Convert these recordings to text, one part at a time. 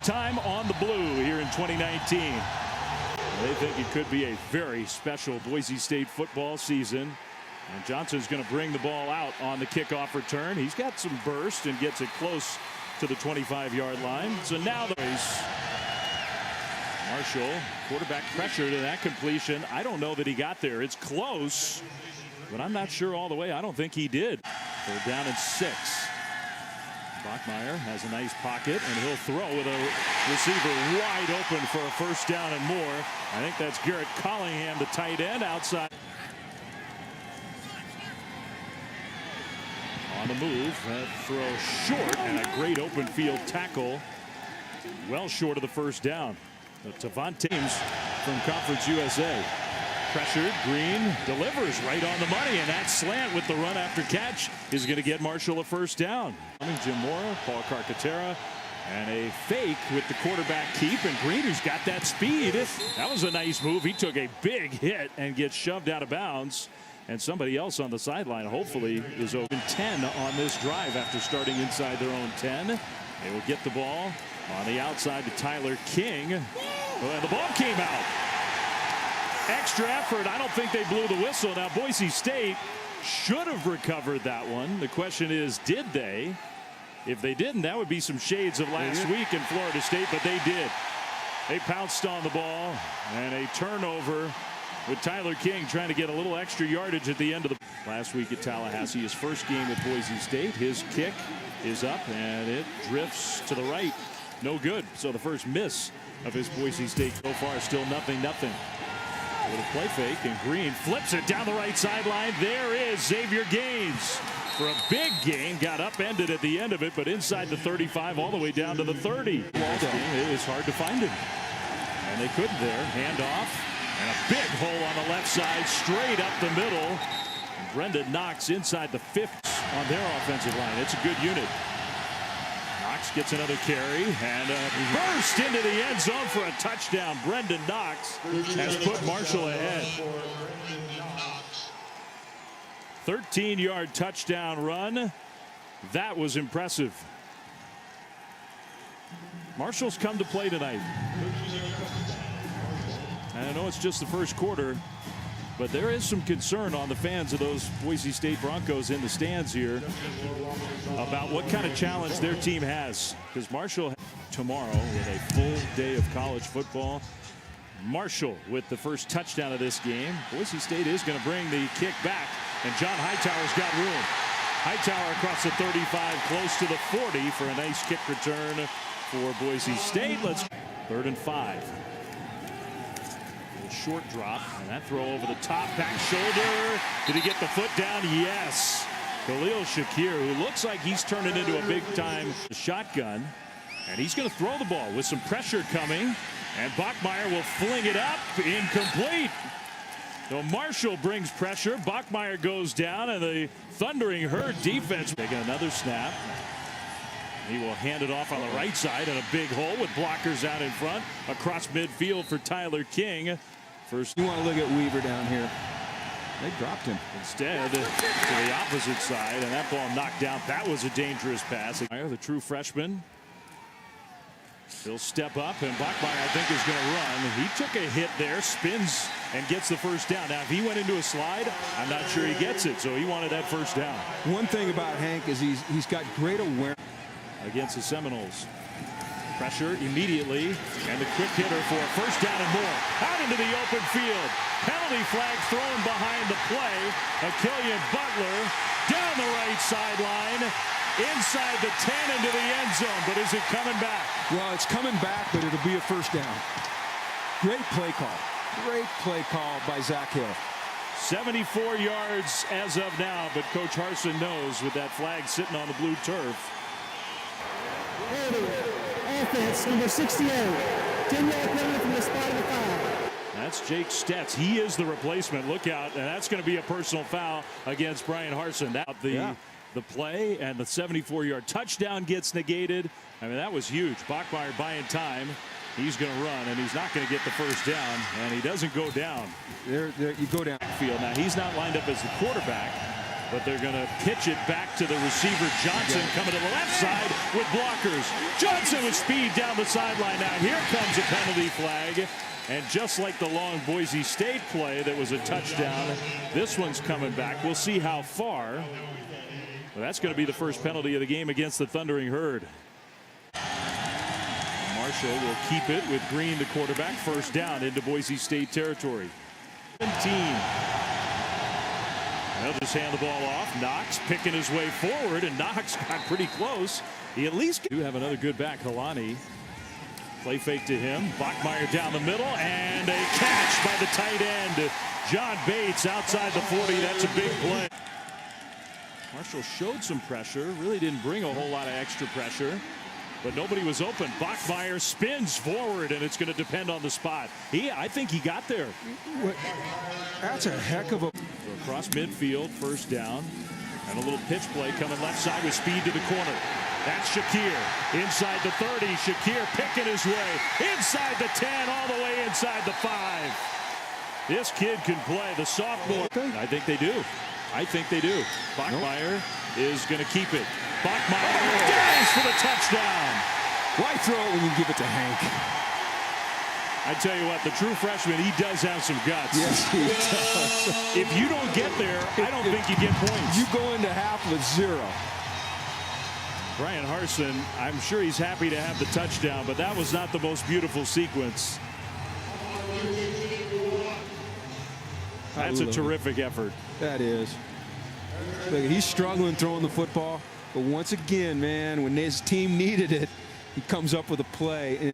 Time on the blue here in 2019. They think it could be a very special Boise State football season. And Johnson's going to bring the ball out on the kickoff return. He's got some burst and gets it close to the 25-yard line. So now the Marshall, quarterback pressure to that completion. I don't know that he got there. It's close, but I'm not sure all the way. I don't think he did. They're down at 6. Bachmeier has a nice pocket, and he'll throw with a receiver wide open for a first down and more. I think that's Garrett Collingham, the tight end, outside. On the move, that throw short, and a great open field tackle. Well short of the first down. Tavante from Conference USA. Pressured, Green delivers right on the money, and that slant with the run after catch is going to get Marshall a first down. Jim Mora, Paul Carcaterra, and a fake with the quarterback keep, and Green, who's got that speed. That was a nice move. He took a big hit and gets shoved out of bounds, and somebody else on the sideline hopefully is open. 10 on this drive after starting inside their own 10. They will get the ball on the outside to Tyler King, and the ball came out. Extra effort. I don't think they blew the whistle. Now Boise State should have recovered that one. The question is, did they? If they didn't, that would be some shades of last week in Florida State, but they did. They pounced on the ball, and a turnover with Tyler King trying to get a little extra yardage at the end of the last week at Tallahassee. His first game with Boise State. His kick is up, and it drifts to the right. No good. So the first miss of his Boise State so far, still 0-0. With a play fake, and Green flips it down the right sideline. There is Xavier Gaines for a big gain. Got upended at the end of it, but inside the 35 all the way down to the 30. It's hard to find him. And they couldn't there. Hand off, and a big hole on the left side, straight up the middle. And Brendan Knox inside the 5th on their offensive line. It's a good unit. Knox gets another carry and a burst into the end zone for a touchdown. Brendan Knox has put Marshall ahead. 13-yard touchdown run. That was impressive. Marshall's come to play tonight. And I know it's just the first quarter, but there is some concern on the fans of those Boise State Broncos in the stands here about what kind of challenge their team has. Because Marshall tomorrow with a full day of college football. Marshall with the first touchdown of this game. Boise State is going to bring the kick back, and John Hightower's got room. Hightower across the 35, close to the 40 for a nice kick return for Boise State. 3rd and 5. Short drop, and that throw over the top, back shoulder. Did he get the foot down? Yes. Khalil Shakir, who looks like he's turning into a big-time shotgun, and he's going to throw the ball with some pressure coming, and Bachmeier will fling it up, incomplete. So Marshall brings pressure. Bachmeier goes down, and the thundering Herd defense taking another snap. He will hand it off on the right side, and a big hole with blockers out in front across midfield for Tyler King. First, you want to look at Weaver down here. They dropped him. Instead, to the opposite side, and that ball knocked down. That was a dangerous pass. The true freshman. He'll step up, and Bachmeier, I think, is going to run. He took a hit there, spins, and gets the first down. Now, if he went into a slide, I'm not sure he gets it, so he wanted that first down. One thing about Hank is he's got great awareness. Against the Seminoles. Pressure immediately, and the quick hitter for a first down and more. Out into the open field. Penalty flag thrown behind the play. Killian Butler down the right sideline, inside the 10 into the end zone. But is it coming back? Well, it's coming back, but it'll be a first down. Great play call. Great play call by Zach Hill. 74 yards as of now, but Coach Harsin knows with that flag sitting on the blue turf. Offense, number 68. 10-yard penalty from the spot of the foul. That's Jake Stetz. He is the replacement. Look out, and that's going to be a personal foul against Brian Harsin. The play, and the 74-yard touchdown gets negated. I mean, that was huge. Bachmeier buying time. He's going to run, and he's not going to get the first down, and he doesn't go down. There you go down. Field. Now, he's not lined up as the quarterback. But they're going to pitch it back to the receiver, Johnson, coming to the left side with blockers. Johnson with speed down the sideline. Now here comes a penalty flag. And just like the long Boise State play that was a touchdown, this one's coming back. We'll see how far. Well, that's going to be the first penalty of the game against the Thundering Herd. Marshall will keep it with Green, the quarterback. First down into Boise State territory. 17. They'll just hand the ball off. Knox picking his way forward, and Knox got pretty close. He at least do have another good back. Kalani. Play fake to him. Bachmeier down the middle, and a catch by the tight end. John Bates outside the 40. That's a big play. Marshall showed some pressure. Really didn't bring a whole lot of extra pressure. But nobody was open. Bachmeier spins forward, and it's going to depend on the spot. I think he got there. That's a heck of a... So across midfield, first down. And a little pitch play coming left side with speed to the corner. That's Shakir. Inside the 30. Shakir picking his way. Inside the 10, all the way inside the 5. This kid can play. The sophomore. I think they do. I think they do. Bachmeier is going to keep it. Bachmeier dives for the touchdown. Why throw it when you give it to Hank? I tell you what, the true freshman, he does have some guts. Yes, he does. If you don't get there, I don't think you get points. You go into half with 0. Brian Harsin, I'm sure he's happy to have the touchdown, but that was not the most beautiful sequence. That's a terrific effort. That is. Look, he's struggling throwing the football, but once again, man, when his team needed it, he comes up with a play.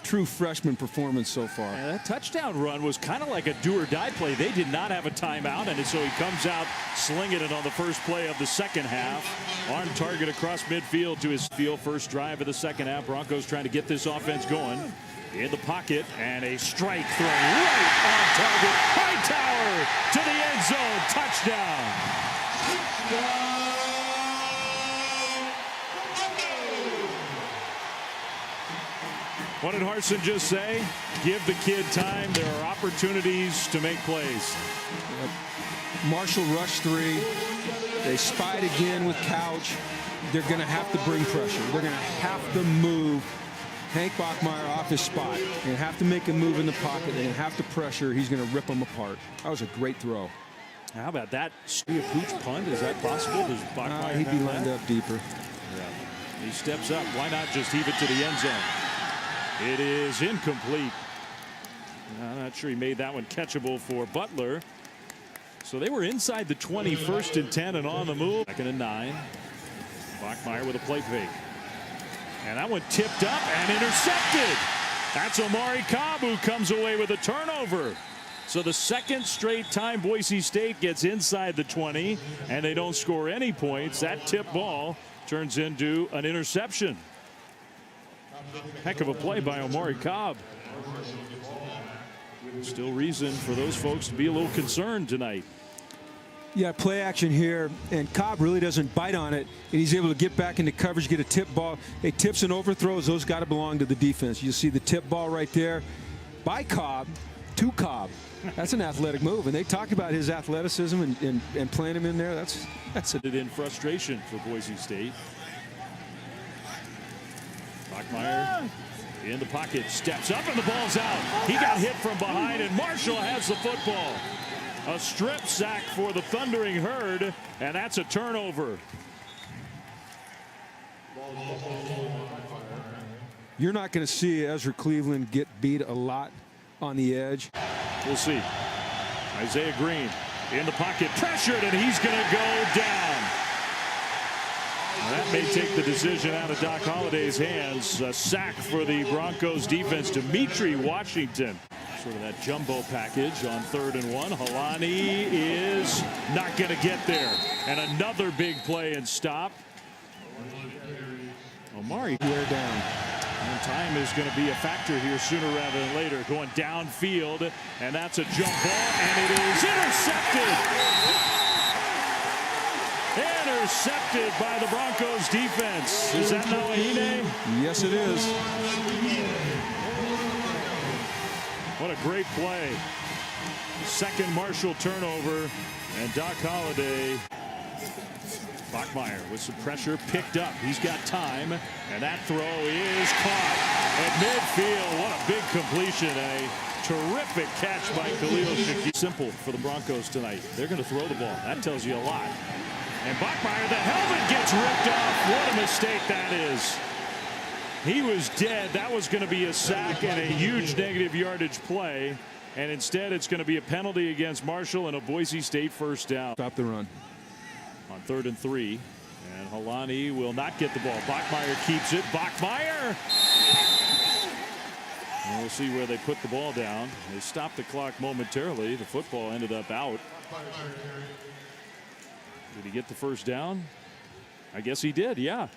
True freshman performance so far. Yeah, that touchdown run was kind of like a do-or-die play. They did not have a timeout, and so he comes out slinging it on the first play of the second half. On target across midfield to his field. First drive of the second half. Broncos trying to get this offense going. In the pocket, and a strike throw right on target. Hightower to the end zone. Touchdown. What did Harsin just say? Give the kid time. There are opportunities to make plays. Marshall rushed 3. They spied again with Couch. They're going to have to bring pressure. They're going to have to move Hank Bachmeier off his spot. They're going to have to make a move in the pocket. They're going to have to pressure. He's going to rip them apart. That was a great throw. How about that? A pooch punt? Is that possible? Does Bachmeier he'd be have lined that? up deeper. Yeah. He steps up. Why not just heave it to the end zone? It is incomplete. I'm not sure he made that one catchable for Butler. So they were inside the 20, 1st and 10, and on the move. 2nd and 9. Bachmeier with a play fake. And that one tipped up and intercepted. That's Omari Cobb, who comes away with a turnover. So the second straight time Boise State gets inside the 20 and they don't score any points. That tip ball turns into an interception. Heck of a play by Omari Cobb. Still reason for those folks to be a little concerned tonight. Yeah, play action here, and Cobb really doesn't bite on it, and he's able to get back into coverage, get a tip ball. Hey, tips and overthrows, those got to belong to the defense. You see the tip ball right there by Cobb to Cobb. That's an athletic move, and they talked about his athleticism and playing him in there. That's it. In frustration for Boise State. Bachmeier in the pocket, steps up, and the ball's out. He got hit from behind, and Marshall has the football. A strip sack for the Thundering Herd, and that's a turnover. You're not going to see Ezra Cleveland get beat a lot on the edge. We'll see. Isaiah Green in the pocket, pressured, and he's going to go down. That may take the decision out of Doc Holliday's hands. A sack for the Broncos defense. Dimitri Washington. Sort of that jumbo package on 3rd and 1. Halani is not going to get there. And another big play and stop. Omari wear down. And time is going to be a factor here sooner rather than later. Going downfield, and that's a jump ball, and it is intercepted. Intercepted by the Broncos defense. Is that Nawahine? Yes, it is. What a great play. Second Marshall turnover, and Doc Holliday Bachmeier with some pressure picked up. He's got time, and that throw is caught at midfield. What a big completion. A terrific catch by Khalil Shakir. Simple for the Broncos tonight. They're going to throw the ball. That tells you a lot. And Bachmeier, the helmet gets ripped off. What a mistake that is. He was dead. That was going to be a sack and a huge negative yardage play. And instead, it's going to be a penalty against Marshall and a Boise State first down. Stop the run. On 3rd and 3. And Halani will not get the ball. Bachmeier keeps it. Bachmeier! And we'll see where they put the ball down. They stopped the clock momentarily. The football ended up out. Did he get the first down? I guess he did, yeah.